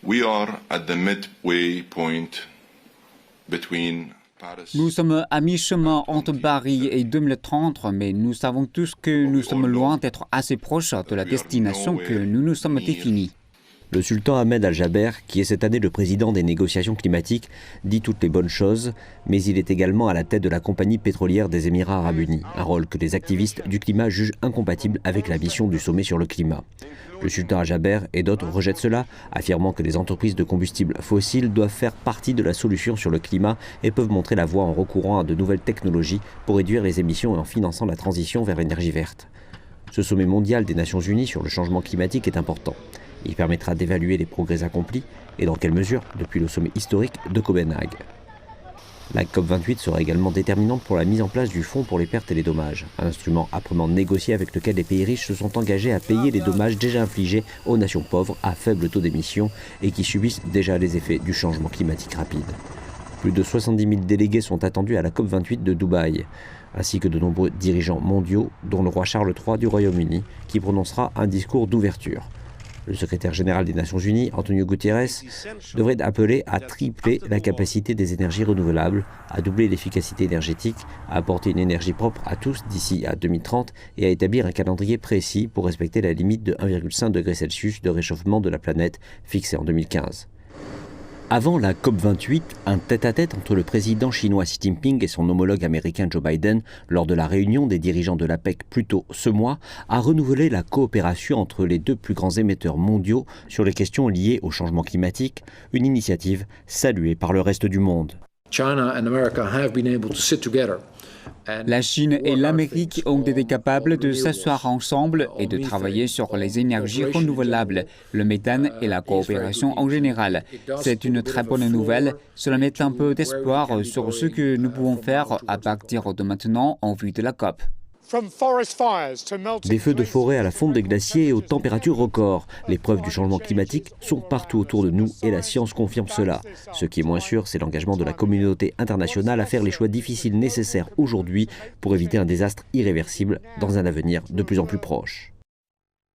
We are at the midway point between Paris. Nous sommes à mi-chemin entre Paris et 2030, mais nous savons tous que nous sommes loin d'être assez proches de la destination que nous nous sommes définis. Le sultan Ahmed Al-Jaber, qui est cette année le président des négociations climatiques, dit toutes les bonnes choses, mais il est également à la tête de la compagnie pétrolière des Émirats arabes unis, un rôle que les activistes du climat jugent incompatible avec la mission du sommet sur le climat. Le sultan Al-Jaber et d'autres rejettent cela, affirmant que les entreprises de combustibles fossiles doivent faire partie de la solution sur le climat et peuvent montrer la voie en recourant à de nouvelles technologies pour réduire les émissions et en finançant la transition vers l'énergie verte. Ce sommet mondial des Nations Unies sur le changement climatique est important. Il permettra d'évaluer les progrès accomplis et dans quelle mesure depuis le sommet historique de Copenhague. La COP28 sera également déterminante pour la mise en place du Fonds pour les pertes et les dommages, un instrument âprement négocié avec lequel les pays riches se sont engagés à payer les dommages déjà infligés aux nations pauvres à faible taux d'émission et qui subissent déjà les effets du changement climatique rapide. Plus de 70 000 délégués sont attendus à la COP28 de Dubaï, ainsi que de nombreux dirigeants mondiaux, dont le roi Charles III du Royaume-Uni, qui prononcera un discours d'ouverture. Le secrétaire général des Nations Unies, Antonio Guterres, devrait appeler à tripler la capacité des énergies renouvelables, à doubler l'efficacité énergétique, à apporter une énergie propre à tous d'ici à 2030 et à établir un calendrier précis pour respecter la limite de 1,5 degré Celsius de réchauffement de la planète fixée en 2015. Avant la COP28, un tête-à-tête entre le président chinois Xi Jinping et son homologue américain Joe Biden, lors de la réunion des dirigeants de l'APEC plus tôt ce mois, a renouvelé la coopération entre les deux plus grands émetteurs mondiaux sur les questions liées au changement climatique, une initiative saluée par le reste du monde. La Chine et l'Amérique ont été capables de s'asseoir ensemble et de travailler sur les énergies renouvelables, le méthane et la coopération en général. C'est une très bonne nouvelle. Cela met un peu d'espoir sur ce que nous pouvons faire à partir de maintenant en vue de la COP. Des feux de forêt à la fonte des glaciers et aux températures records. Les preuves du changement climatique sont partout autour de nous et la science confirme cela. Ce qui est moins sûr, c'est l'engagement de la communauté internationale à faire les choix difficiles nécessaires aujourd'hui pour éviter un désastre irréversible dans un avenir de plus en plus proche.